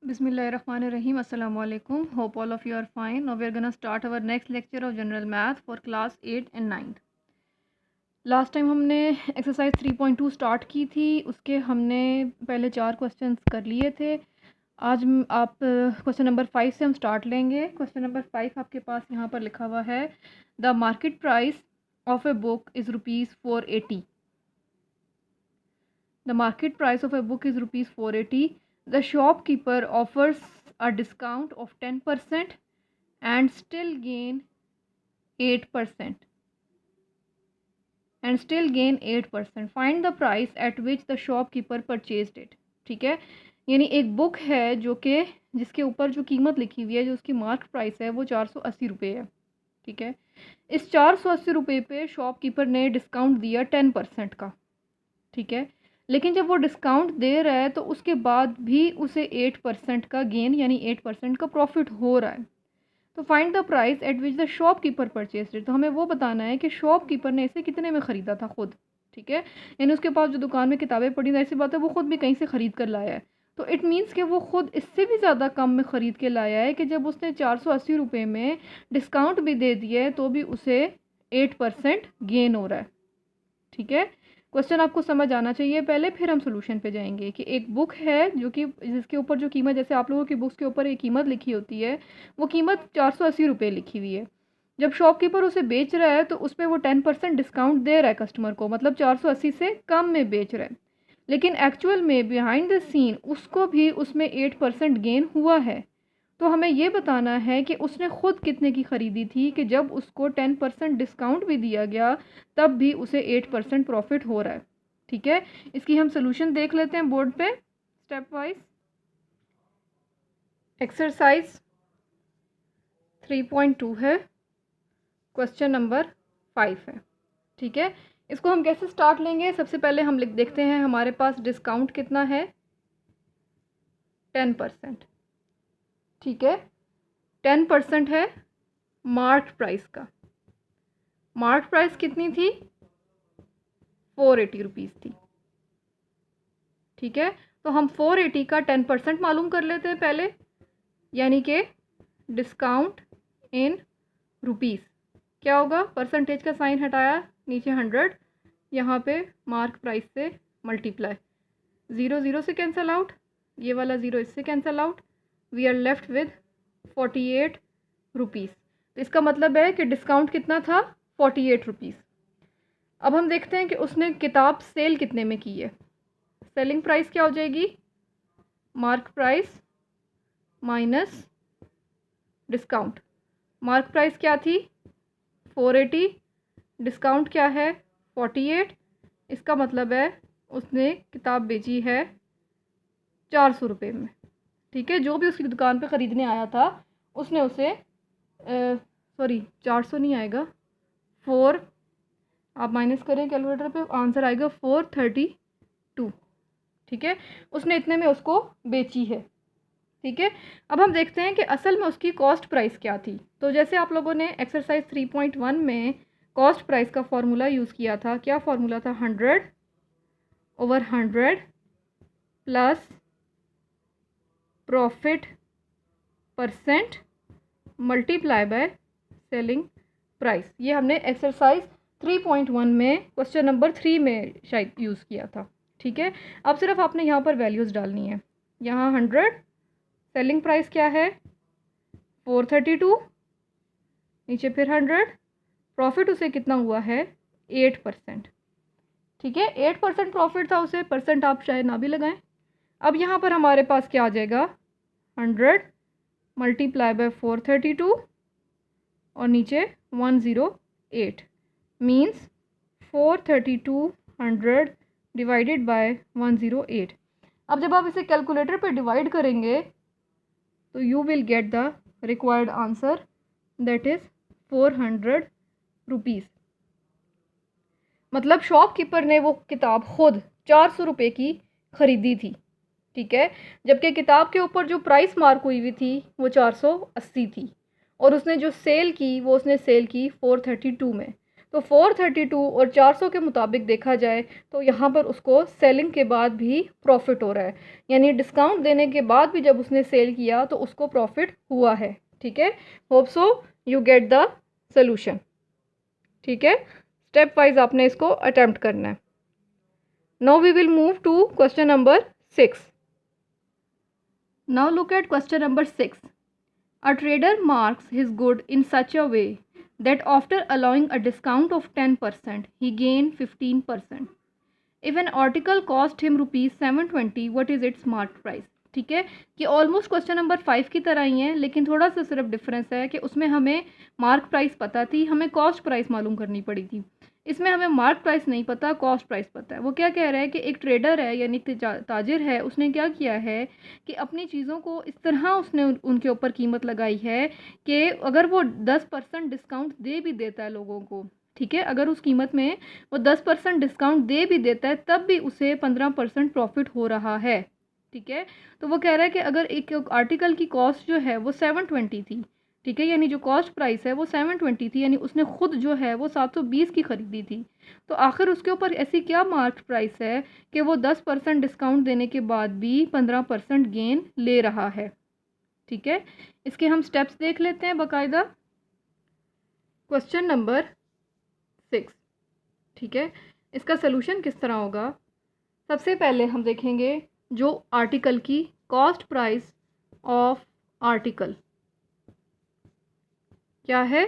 Bismillahirrahmanirrahim. Assalamu alaikum. Hope all of you are fine. Now we are going to start our next lecture of general math for class 8 and 9th. Last time हमने exercise 3.2 start की थी, उसके हमने पहले 4 questions कर लिए थे। आज आप क्वेश्चन नंबर 5 से हम स्टार्ट लेंगे। क्वेश्चन नंबर 5 आपके पास यहाँ पर लिखा हुआ है, the market price of a book is ₹480। The market price of a book is ₹480. The shopkeeper offers a discount of 10% and still gain 8%. Find the price at which the shopkeeper purchased it. ठीक है, यानी एक book है जो कि जिसके ऊपर जो कीमत लिखी हुई है, जो उसकी मार्क प्राइस है वो 480 रुपये है। ठीक है, इस 480 रुपये पे शॉपकीपर ने डिस्काउंट दिया 10% का। ठीक है, लेकिन जब वो डिस्काउंट दे रहा है तो उसके बाद भी उसे 8% का गेन यानी 8% का प्रॉफिट हो रहा है। तो find the price at which the shopkeeper purchase it. तो हमें वो बताना है कि शॉपकीपर ने इसे कितने में ख़रीदा था खुद। ठीक है, यानी उसके पास जो दुकान में किताबें पड़ी, ऐसी बात है वो ख़ुद भी कहीं से ख़रीद कर लाया है। तो इट मीन्स कि वो ख़ुद इससे भी ज़्यादा कम में ख़रीद के लाया है कि जब उसने 480 रुपये में डिस्काउंट भी दे दिया है तो भी उसे 8% गेन हो रहा है। ठीक है, क्वेश्चन आपको समझ आना चाहिए पहले, फिर हम सोल्यूशन पे जाएंगे। कि एक बुक है जो कि जिसके ऊपर जो कीमत, जैसे आप लोगों की बुक्स के ऊपर एक कीमत लिखी होती है, वो कीमत 480 रुपये लिखी हुई है। जब शॉपकीपर उसे बेच रहा है तो उस पर वो 10% डिस्काउंट दे रहा है कस्टमर को, मतलब 480 से कम में बेच रहा है। लेकिन एक्चुअल में बिहाइंड द सीन उसको भी उसमें 8% गेन हुआ है। तो हमें ये बताना है कि उसने ख़ुद कितने की ख़रीदी थी कि जब उसको 10% डिस्काउंट भी दिया गया तब भी उसे 8% प्रॉफिट हो रहा है। ठीक है, इसकी हम सोल्यूशन देख लेते हैं बोर्ड पे स्टेप वाइज। एक्सरसाइज 3.2 है, क्वेश्चन नंबर 5 है। ठीक है, इसको हम कैसे स्टार्ट लेंगे? सबसे पहले हम देखते हैं हमारे पास डिस्काउंट कितना है, 10%। ठीक है, 10% है मार्क प्राइस का। मार्क प्राइस कितनी थी? 480 रुपीज़ थी। ठीक है, तो हम 480 का 10% मालूम कर लेते हैं पहले, यानी कि डिस्काउंट इन रुपीज़ क्या होगा? परसेंटेज का साइन हटाया, नीचे 100, यहाँ पे मार्क प्राइस से मल्टीप्लाई, 0 0 से कैंसिल आउट, ये वाला 0 इससे cancel out, we are left with 48 rupees. तो इसका मतलब है कि डिस्काउंट कितना था? 48 रुपीज़। अब हम देखते हैं कि उसने किताब सेल कितने में की है। सेलिंग प्राइस क्या हो जाएगी? Mark price minus discount. Mark price क्या थी? 480, डिस्काउंट क्या है? 48। इसका मतलब है उसने किताब बेची है 400 रुपये में। ठीक है, जो भी उसकी दुकान पे ख़रीदने आया था उसने उसे 400 नहीं आएगा, 4 आप माइनस करें कैलकुलेटर पे, आंसर आएगा 432। ठीक है, उसने इतने में उसको बेची है। ठीक है, अब हम देखते हैं कि असल में उसकी कॉस्ट प्राइस क्या थी। तो जैसे आप लोगों ने एक्सरसाइज 3.1 में कॉस्ट प्राइस का फॉर्मूला यूज़ किया था, क्या फॉर्मूला था? 100/100 plus profit percent multiply by selling price. ये हमने एक्सरसाइज 3.1 में क्वेश्चन नंबर 3 में शायद यूज़ किया था। ठीक है, अब सिर्फ आपने यहाँ पर वैल्यूज़ डालनी है। यहाँ 100, सेलिंग प्राइस क्या है? 432, नीचे फिर 100, प्रॉफिट उसे कितना हुआ है? 8%। ठीक है, 8% प्रॉफिट था उसे, परसेंट आप शायद ना भी लगाएं। अब यहाँ पर हमारे पास क्या आ जाएगा? 100 मल्टीप्लाई बाय 432 और नीचे 108 मीन्स 432 डिवाइडेड बाय 108। अब जब आप इसे कैलकुलेटर पे डिवाइड करेंगे तो you will get the required answer, that is 400 rupees. मतलब शॉपकीपर ने वो किताब खुद 400 रुपये की ख़रीदी थी। ठीक है, जबकि किताब के ऊपर जो प्राइस मार्क हुई थी वो 480 थी और उसने जो सेल की वो उसने सेल की 432 में। तो 432 और 400 के मुताबिक देखा जाए तो यहाँ पर उसको सेलिंग के बाद भी प्रॉफिट हो रहा है, यानी डिस्काउंट देने के बाद भी जब उसने सेल किया तो उसको प्रॉफिट हुआ है। ठीक है, hope so you get the solution. ठीक है, स्टेप वाइज आपने इसको अटेम्प्ट करना है। Now we will move to question number 6। Now look at question number 6। A trader marks his good in such a way that after allowing a discount of 10%, he gained 15%. If an article cost him rupees 720, what is its mark price? ठीक है, कि almost question number 5 की तरह ही है, लेकिन थोड़ा सा सिर्फ डिफरेंस है कि उसमें हमें मार्क प्राइस पता थी, हमें कॉस्ट प्राइस मालूम करनी पड़ी थी। इसमें हमें मार्क प्राइस नहीं पता, कॉस्ट प्राइस पता है। वो क्या कह रहा है कि एक ट्रेडर है यानी ताजिर है, उसने क्या किया है कि अपनी चीज़ों को इस तरह उसने उनके ऊपर कीमत लगाई है कि अगर वो 10% डिस्काउंट दे भी देता है लोगों को, ठीक है, अगर उस कीमत में वो 10% डिस्काउंट दे भी देता है तब भी उसे 15% प्रॉफिट हो रहा है। ठीक है, तो वो कह रहा है कि अगर एक आर्टिकल की कॉस्ट जो है वो 720 थी, ठीक है, यानी जो कॉस्ट प्राइस है वो 720 थी, यानी उसने खुद जो है वो 720 की ख़रीदी थी, तो आखिर उसके ऊपर ऐसी क्या मार्क प्राइस है कि वो 10% डिस्काउंट देने के बाद भी 15% गेन ले रहा है। ठीक है, इसके हम स्टेप्स देख लेते हैं बाकायदा। क्वेश्चन नंबर 6, ठीक है, इसका सलूशन किस तरह होगा। सबसे पहले हम देखेंगे जो आर्टिकल की कॉस्ट प्राइस ऑफ आर्टिकल क्या है,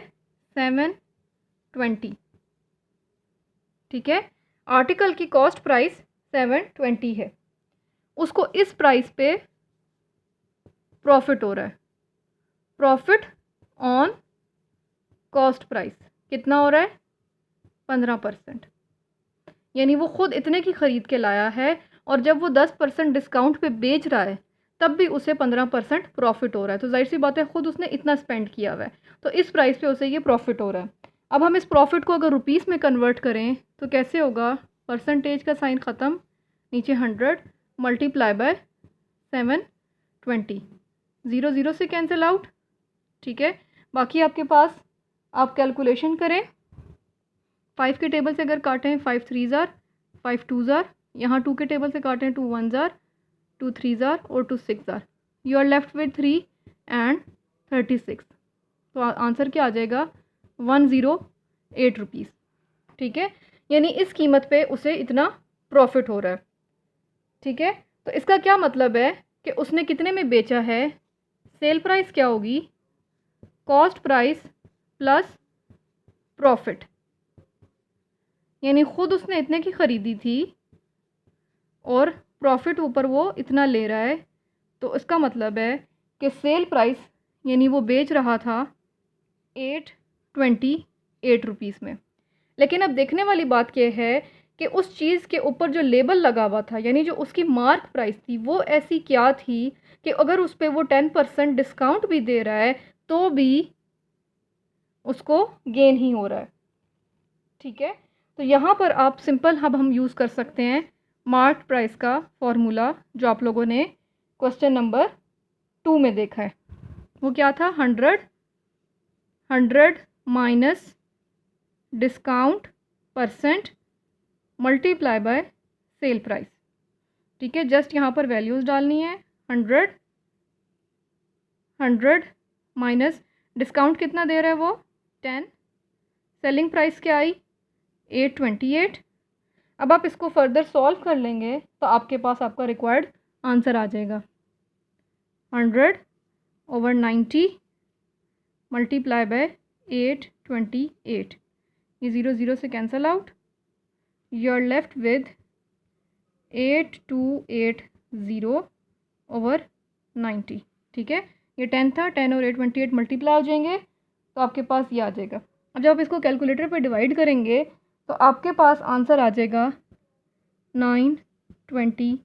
720। ठीक है, आर्टिकल की कॉस्ट प्राइस 720 है, उसको इस प्राइस पे प्रॉफिट हो रहा है। प्रॉफिट ऑन कॉस्ट प्राइस कितना हो रहा है, 15%, यानी वो खुद इतने की ख़रीद के लाया है और जब वो 10% डिस्काउंट पे बेच रहा है तब भी उसे 15% प्रॉफिट हो रहा है। तो जाहिर सी बात है खुद उसने इतना स्पेंड किया हुआ है, तो इस प्राइस पे उसे ये प्रॉफिट हो रहा है। अब हम इस प्रॉफिट को अगर रुपीस में कन्वर्ट करें तो कैसे होगा, परसेंटेज का साइन ख़त्म, नीचे 100 मल्टीप्लाई बाय 720, 0 0 से कैंसिल आउट। ठीक है, बाकी आपके पास आप कैलकुलेशन करें, 5 के टेबल से अगर काटें 5 3 ज़ार 5 2 ज़ार, यहाँ 2 के टेबल से काटें 2 1 ज़ार 2 3 ज़ार और 2 6 ज़ार, you are left with 3 and 36। तो आंसर क्या आ जाएगा, 108 रुपीज़। ठीक है, यानी इस कीमत पे उसे इतना प्रॉफिट हो रहा है। ठीक है, तो इसका क्या मतलब है कि उसने कितने में बेचा है, सेल प्राइस क्या होगी, कॉस्ट प्राइस प्लस प्रॉफिट, यानी ख़ुद उसने इतने की ख़रीदी थी और प्रॉफिट ऊपर वो इतना ले रहा है, तो इसका मतलब है कि सेल प्राइस यानी वो बेच रहा था 828 रुपीज़ में। लेकिन अब देखने वाली बात यह है कि उस चीज़ के ऊपर जो लेबल लगा हुआ था, यानी जो उसकी मार्क प्राइस थी, वो ऐसी क्या थी कि अगर उस पर वो 10% डिस्काउंट भी दे रहा है तो भी उसको गेन ही हो रहा है। ठीक है, तो यहाँ पर आप सिंपल अब हम यूज़ कर सकते हैं मार्क प्राइस का फॉर्मूला जो आप लोगों ने क्वेश्चन नंबर 2 में देखा है। वो क्या था, 100 minus discount percent multiply by sale price. ठीक है, जस्ट यहाँ पर वैल्यूज़ डालनी है, 100 माइनस डिस्काउंट कितना दे रहा है वो 10, सेलिंग प्राइस क्या आई 828। अब आप इसको फर्दर सॉल्व कर लेंगे तो आपके पास आपका रिक्वायर्ड आंसर आ जाएगा, 100/90 मल्टीप्लाई बाय 828, ये 0 0 से cancel out, you are left with 8280/90। ठीक है, ये 10 था, 10 और 828 मल्टीप्लाई हो जाएंगे तो आपके पास ये आ जाएगा। अब जब आप इसको कैलकुलेटर पे डिवाइड करेंगे तो आपके पास आंसर आ जाएगा 920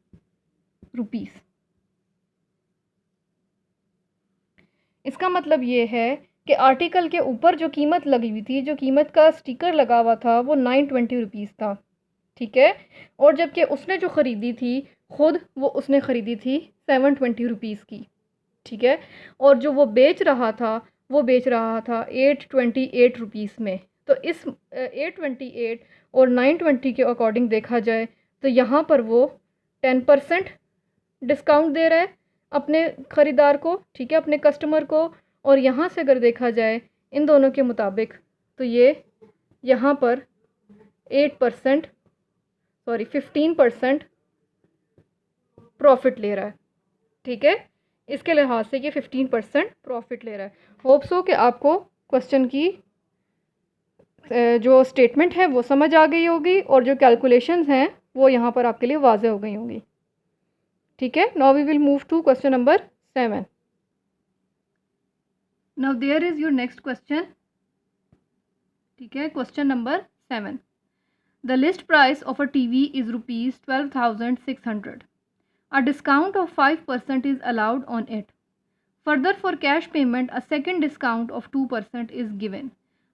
रुपीज़। इसका मतलब ये है कि आर्टिकल के ऊपर जो कीमत लगी हुई थी, जो कीमत का स्टिकर लगा हुआ था, वो 920 रुपीज़ था। ठीक है, और जबकि उसने जो ख़रीदी थी ख़ुद वो उसने ख़रीदी थी 720 रुपीज़ की। ठीक है, और जो वो बेच रहा था वो बेच रहा था 828 रुपीज़ में। तो इस 828 और 920 के अकॉर्डिंग देखा जाए तो यहाँ पर वो 10% डिस्काउंट दे रहा है अपने ख़रीदार को, ठीक है, अपने कस्टमर को। और यहाँ से अगर देखा जाए इन दोनों के मुताबिक तो ये यहाँ पर 8% सॉरी 15% प्रॉफिट ले रहा है, ठीक है। इसके लिहाज से ये 15% प्रॉफिट ले रहा है। होप सो कि आपको क्वेश्चन की जो स्टेटमेंट है वो समझ आ गई होगी और जो कैलकुलेशंस हैं वो यहाँ पर आपके लिए वाज़ेह हो गई होंगी, ठीक है। Now we will move to question number 7। Now there is your next question, ठीक है। Question number 7, the list price of a TV is ₹12,600. A discount of 5% is allowed on it. Further, for cash payment, a second discount of 2% is given.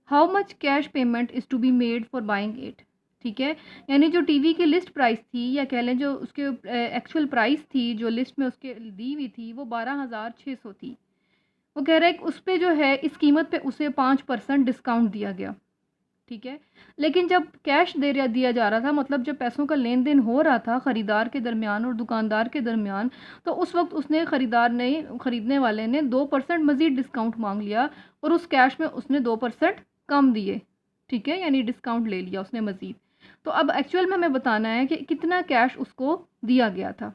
How much cash payment is to be made for buying it? ठीक है, यानी जो TV की list price थी या कह लें जो उसके एक्चुअल प्राइस थी जो लिस्ट में उसके दी हुई थी वो 12,600 थी। वो कह रहा है कि उस पर जो है इस कीमत पे उसे 5% डिस्काउंट दिया गया, ठीक है। लेकिन जब कैश दिया जा रहा था, मतलब जब पैसों का लेन देन हो रहा था ख़रीदार के दरमियान और दुकानदार के दरमियान, तो उस वक्त उसने ख़रीदने वाले ने 2% मज़ीद डिस्काउंट मांग लिया और उस कैश में उसने 2% कम दिए, ठीक है, यानी डिस्काउंट ले लिया उसने मज़ीद। तो अब एक्चुअल में हमें बताना है कि कितना कैश उसको दिया गया था,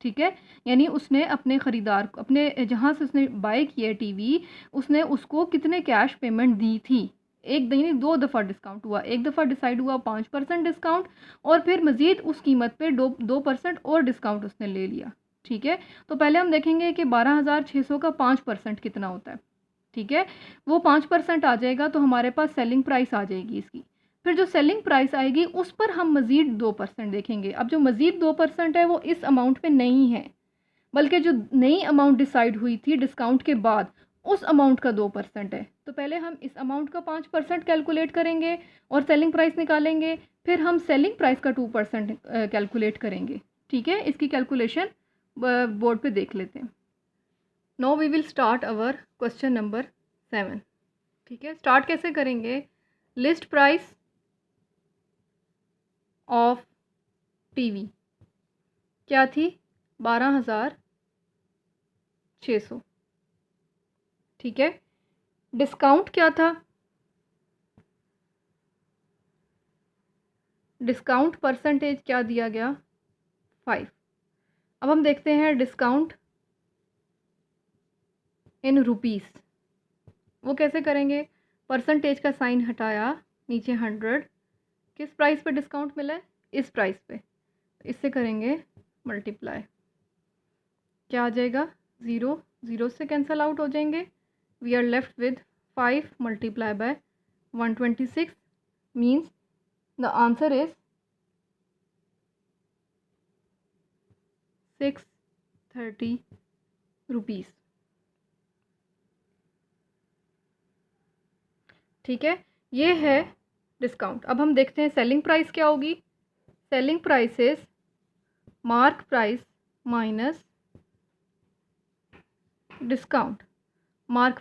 ठीक है। यानी उसने अपने ख़रीदार को, अपने जहाँ से उसने बाय किया टीवी, उसने उसको कितने कैश पेमेंट दी थी। एक नहीं 2 दफ़ा डिस्काउंट हुआ, एक दफ़ा डिसाइड हुआ 5% डिस्काउंट और फिर मज़ीद उस कीमत पे 2% और डिस्काउंट उसने ले लिया, ठीक है। तो पहले हम देखेंगे कि 12,600 का 5% कितना होता है, ठीक है। वो 5% आ जाएगा तो हमारे पास सेलिंग प्राइस आ जाएगी इसकी। फिर जो सेलिंग प्राइस आएगी उस पर हम मज़ीद 2% देखेंगे। अब जो मज़ीद 2% है वो इस अमाउंट पे नहीं है, बल्कि जो नई अमाउंट डिसाइड हुई थी डिस्काउंट के बाद उस अमाउंट का 2% है। तो पहले हम इस अमाउंट का 5% कैलकुलेट करेंगे और सेलिंग प्राइस निकालेंगे, फिर हम सेलिंग प्राइस का 2% कैलकुलेट करेंगे, ठीक है। इसकी कैलकुलेशन बोर्ड पे देख लेते हैं। Now we will start our question number 7, ठीक है। स्टार्ट कैसे करेंगे, लिस्ट प्राइस ऑफ टीवी क्या थी, 12,600, ठीक है। डिस्काउंट क्या था, डिस्काउंट परसेंटेज क्या दिया गया, 5। अब हम देखते हैं डिस्काउंट इन रुपीस, वो कैसे करेंगे। परसेंटेज का साइन हटाया, नीचे 100, किस प्राइस पे डिस्काउंट मिला है, इस प्राइस पे, इससे करेंगे मल्टीप्लाई, क्या आ जाएगा 0, 0 से कैंसिल आउट हो जाएंगे। We are left with 5 multiply by 126 means the answer is 630 rupees, ठीक है। ये है डिस्काउंट। अब हम देखते हैं सेलिंग प्राइस क्या होगी। Selling price is mark price minus discount. Mark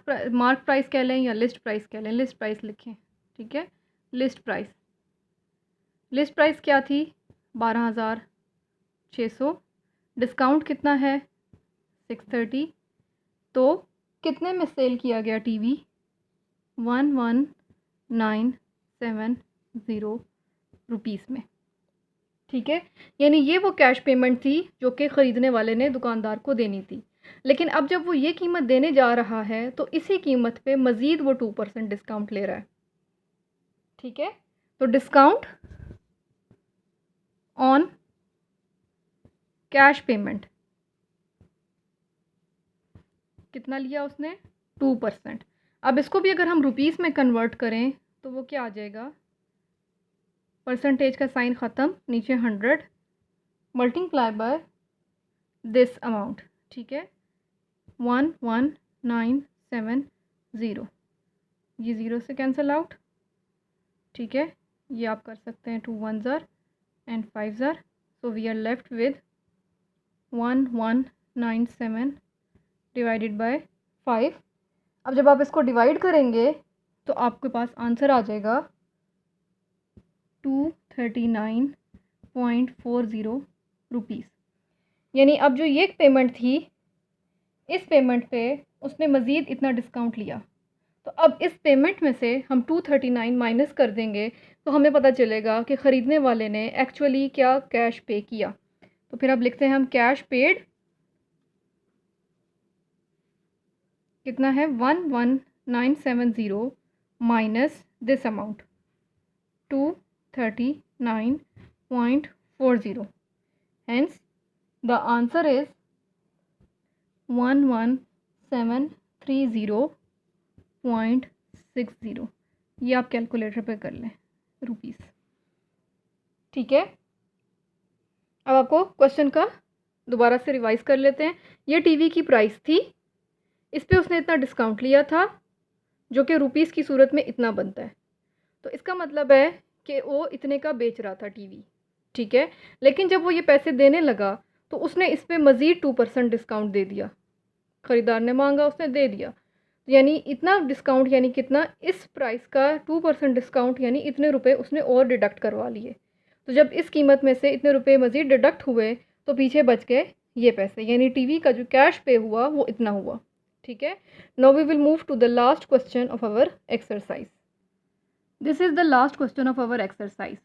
price कह लें या लिस्ट प्राइस कह लें, लिस्ट प्राइस लिखें, ठीक है। लिस्ट प्राइस क्या थी, 12,600, डिस्काउंट कितना है 630, तो कितने में सेल किया गया टीवी, 11,970 रुपीज़ में, ठीक है। यानी ये वो कैश पेमेंट थी जो कि ख़रीदने वाले ने दुकानदार को देनी थी। लेकिन अब जब वो ये कीमत देने जा रहा है तो इसी कीमत पे मज़ीद वो 2% डिस्काउंट ले रहा है, ठीक है। तो डिस्काउंट ऑन कैश पेमेंट कितना लिया उसने, 2%। अब इसको भी अगर हम रुपीज़ में कन्वर्ट करें तो वो क्या आ जाएगा, परसेंटेज का साइन ख़त्म, नीचे 100 मल्टीप्लाई बाय दिस अमाउंट, ठीक है, 11,970, ये 0 से कैंसिल आउट, ठीक है। ये आप कर सकते हैं 2 1s and 5s, so we are left with 1197 divided by 5। अब जब आप इसको डिवाइड करेंगे तो आपके पास आंसर आ जाएगा 239.40 रुपीज़। यानी अब जो ये पेमेंट थी, इस पेमेंट पे उसने मज़ीद इतना डिस्काउंट लिया, तो अब इस पेमेंट में से हम 239 माइनस कर देंगे तो हमें पता चलेगा कि ख़रीदने वाले ने एक्चुअली क्या कैश पे किया। तो फिर अब लिखते हैं हम कैश पेड कितना है 11970 minus this amount 239.40 hence the answer is 11730.60। ये आप कैलकुलेटर पे कर लें रुपीस। ठीक है, अब आपको क्वेश्चन का दोबारा से रिवाइज कर लेते हैं। ये टीवी की प्राइस थी, इस पे उसने इतना डिस्काउंट लिया था जो कि रुपीस की सूरत में इतना बनता है। तो इसका मतलब है कि वो इतने का बेच रहा था टीवी। ठीक है, लेकिन जब वो ये पैसे देने लगा तो उसने इस पर मज़ीद 2% डिस्काउंट दे दिया। ख़रीदार ने मांगा, उसने दे दिया, यानी इतना डिस्काउंट, यानी कितना, इस प्राइस का 2% डिस्काउंट, यानी इतने रुपए उसने और डिडक्ट करवा लिए। तो जब इस कीमत में से इतने रुपए मज़ीद डिडक्ट हुए तो पीछे बच गए ये पैसे, यानी टीवी का जो कैश पे हुआ वो इतना हुआ। ठीक है, now we will move to the last question of our exercise. This is the last question of our exercise.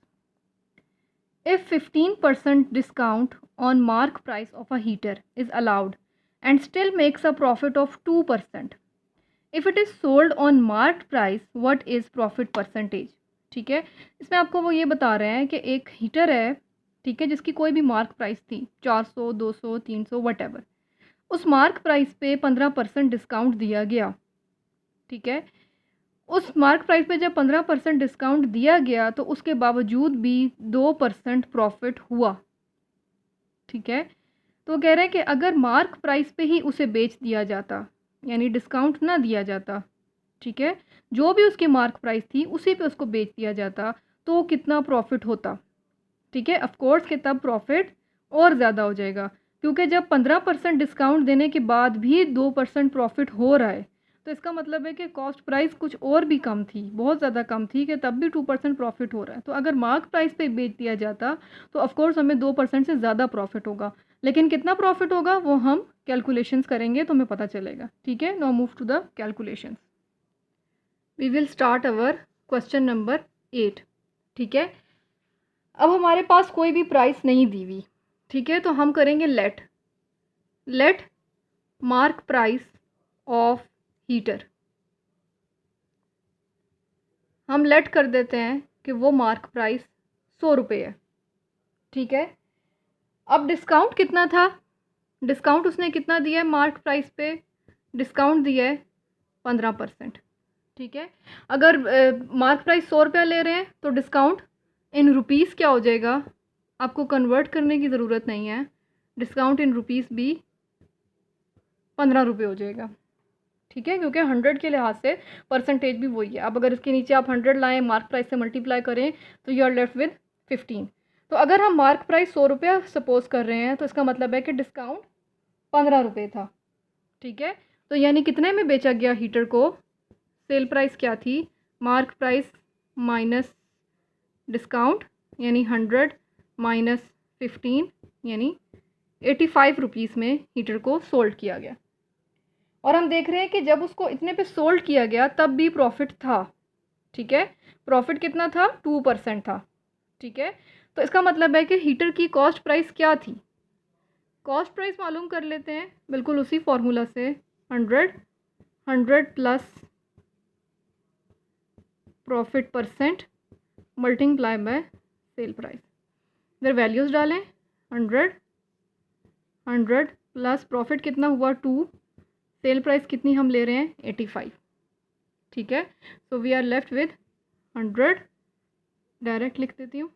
If 15% discount on mark price of a heater is allowed and still makes a profit of 2%, if it is sold on marked price, what is profit percentage? ठीक है, इसमें आपको वो ये बता रहे हैं कि एक हीटर है, ठीक है, जिसकी कोई भी मार्क प्राइस थी 400, 200, 300 वट, उस मार्क प्राइस पे 15% डिस्काउंट दिया गया। ठीक है, उस मार्क प्राइस पे जब 15% डिस्काउंट दिया गया तो उसके बावजूद भी 2% प्रॉफिट हुआ। ठीक है, तो कह रहे हैं कि अगर मार्क प्राइस पे ही उसे बेच दिया जाता, यानी डिस्काउंट ना दिया जाता, ठीक है, जो भी उसकी मार्क प्राइस थी उसी पे उसको बेच दिया जाता, तो कितना प्रॉफिट होता। ठीक है, ऑफ कोर्स कि तब प्रॉफिट और ज़्यादा हो जाएगा, क्योंकि जब 15% डिस्काउंट देने के बाद भी 2% प्रॉफिट हो रहा है तो इसका मतलब है कि कॉस्ट प्राइस कुछ और भी कम थी, बहुत ज़्यादा कम थी, कि तब भी 2% प्रॉफिट हो रहा है। तो अगर मार्क प्राइस पे बेच दिया जाता तो ऑफ कोर्स हमें 2% से ज़्यादा प्रॉफिट होगा, लेकिन कितना प्रॉफिट होगा वो हम कैलकुलेशंस करेंगे तो हमें पता चलेगा। ठीक है, now move to the calculations. We will start our question number 8। ठीक है, अब हमारे पास कोई भी प्राइस नहीं दी हुई। ठीक है, तो हम करेंगे let mark price of heater, हम लेट कर देते हैं कि वो मार्क प्राइस 100 रुपये है। ठीक है, अब डिस्काउंट कितना था, डिस्काउंट उसने कितना दिया है मार्क प्राइस पे, डिस्काउंट दिया है 15%। ठीक है, अगर मार्क प्राइस 100 रुपया ले रहे हैं तो डिस्काउंट इन रुपीस क्या हो जाएगा, आपको कन्वर्ट करने की ज़रूरत नहीं है, डिस्काउंट इन रुपीस भी 15 रुपये हो जाएगा। ठीक है, क्योंकि 100 के लिहाज से परसेंटेज भी वही है। अब अगर इसके नीचे आप 100 लाएँ, मार्क प्राइस से मल्टीप्लाई करें तो यू आर लेफ्ट विद 15। तो अगर हम मार्क प्राइस 100 रुपया सपोज कर रहे हैं तो इसका मतलब है कि डिस्काउंट 15 रुपये था। ठीक है, तो यानी कितने में बेचा गया हीटर को, सेल प्राइस क्या थी, मार्क प्राइस माइनस डिस्काउंट, यानी 100 माइनस 15, यानी 85 रुपीज़ में हीटर को सोल्ड किया गया। और हम देख रहे हैं कि जब उसको इतने पे सोल्ड किया गया तब भी प्रॉफिट था। ठीक है, प्रॉफिट कितना था, 2% था। ठीक है, तो इसका मतलब है कि हीटर की कॉस्ट प्राइस क्या थी, कॉस्ट प्राइस मालूम कर लेते हैं बिल्कुल उसी फॉर्मूला से, 100 plus profit percent multiply by sale price. इधर वैल्यूज़ डालें, 100 प्लस प्रॉफिट कितना हुआ 2, सेल प्राइस कितनी हम ले रहे हैं 85। ठीक है, so we are left with 100, direct लिख देती हूँ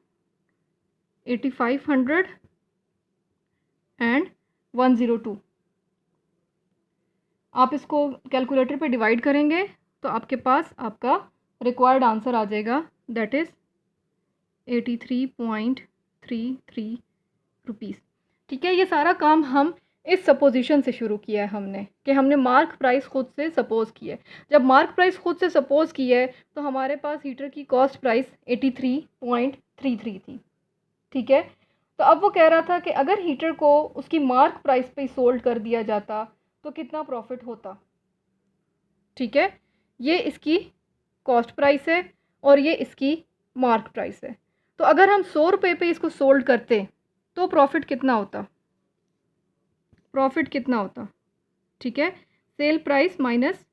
85, 100 एंड 102। आप इसको कैलकुलेटर पे डिवाइड करेंगे तो आपके पास आपका रिक्वायर्ड आंसर आ जाएगा, दैट इज़ 83.33 रुपीज़। ठीक है, ये सारा काम हम इस सपोजिशन से शुरू किया है हमने कि हमने मार्क प्राइस खुद से सपोज़ किया है। जब मार्क प्राइस खुद से सपोज़ किया है तो हमारे पास हीटर की कॉस्ट प्राइस 83.33 थी, ठीक है। तो अब वो कह रहा था कि अगर हीटर को उसकी मार्क प्राइस पे सोल्ड कर दिया जाता तो कितना प्रॉफिट होता, ठीक है। ये इसकी कॉस्ट प्राइस है और ये इसकी मार्क प्राइस है। तो अगर हम 100 रुपये पे इसको सोल्ड करते तो प्रॉफिट कितना होता, प्रॉफिट कितना होता, ठीक है। सेल प्राइस माइनस,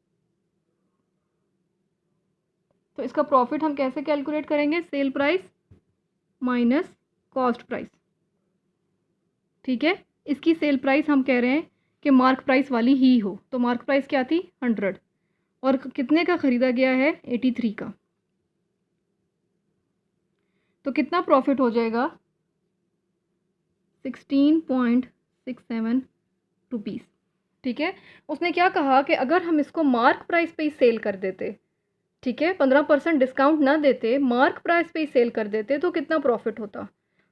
तो इसका प्रॉफिट हम कैसे कैलकुलेट करेंगे, sale price minus cost price, ठीक है। इसकी सेल प्राइस हम कह रहे हैं कि मार्क प्राइस वाली ही हो, तो मार्क प्राइस क्या थी 100 और कितने का ख़रीदा गया है 83 का, तो कितना प्रॉफिट हो जाएगा 16.67 रुपीज़, ठीक है। उसने क्या कहा कि अगर हम इसको मार्क प्राइस पे ही सेल कर देते, ठीक है, 15% डिस्काउंट ना देते, मार्क प्राइस पे ही सेल कर देते तो कितना प्रॉफिट होता।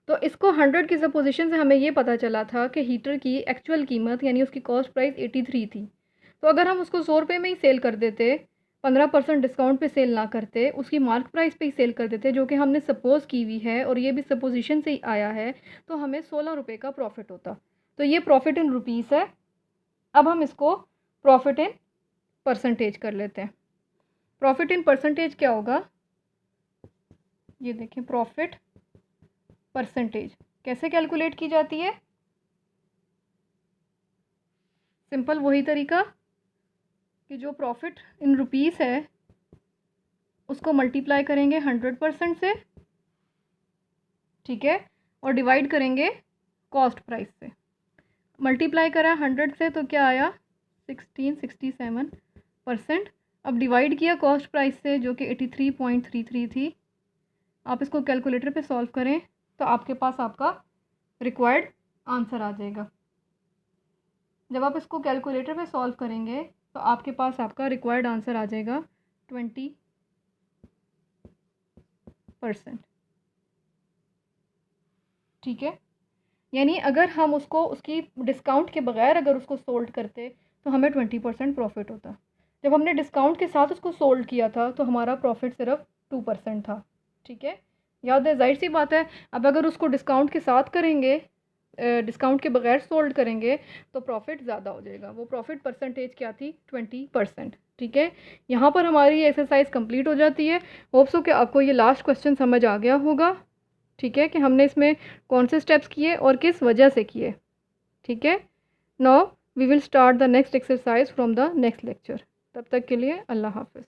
तो इसको 100 की सपोजिशन से हमें ये पता चला था कि हीटर की एक्चुअल कीमत यानी उसकी कॉस्ट प्राइस 83 थी। तो अगर हम उसको 100 रुपये में ही सेल कर देते, 15% डिस्काउंट पे सेल ना करते, उसकी मार्क प्राइस पे ही सेल कर देते जो कि हमने सपोज़ की हुई है और ये भी सपोजिशन से ही आया है, तो हमें 16 रुपये का प्रॉफिट होता। तो ये प्रॉफिट इन रुपीज़ है। अब हम इसको प्रॉफिट इन परसेंटेज कर लेते हैं। प्रॉफिट इन परसेंटेज क्या होगा, ये देखें, प्रॉफिट परसेंटेज कैसे कैलकुलेट की जाती है, सिंपल वही तरीका कि जो प्रॉफिट इन रुपीज़ है उसको मल्टीप्लाई करेंगे 100% से, ठीक है, और डिवाइड करेंगे कॉस्ट प्राइस से। मल्टीप्लाई करा 100 से तो क्या आया 1667%। अब डिवाइड किया कॉस्ट प्राइस से जो कि 83.33 थी। आप इसको कैलकुलेटर पे सॉल्व करें तो आपके पास आपका रिक्वायर्ड आंसर आ जाएगा। जब आप इसको कैलकुलेटर पे सॉल्व करेंगे तो आपके पास आपका रिक्वायर्ड आंसर आ जाएगा 20%, ठीक है। यानी अगर हम उसको उसकी डिस्काउंट के बगैर अगर उसको सोल्ड करते तो हमें 20% प्रॉफिट होता। जब हमने डिस्काउंट के साथ उसको सोल्ड किया था तो हमारा प्रॉफिट सिर्फ 2% था, ठीक है। याद है, जाहिर सी बात है। अब अगर उसको डिस्काउंट के साथ करेंगे, डिस्काउंट के बगैर सोल्ड करेंगे तो प्रॉफिट ज़्यादा हो जाएगा। वो प्रॉफिट परसेंटेज क्या थी 20%, ठीक है। यहाँ पर हमारी एक्सरसाइज कंप्लीट हो जाती है। होप्स हो कि आपको ये लास्ट क्वेश्चन समझ आ गया होगा, ठीक है, कि हमने इसमें कौन से स्टेप्स किए और किस वजह से किए, ठीक है। Now we will start the next exercise from the next lecture. तब तक के लिए अल्लाह हाफ़िज़।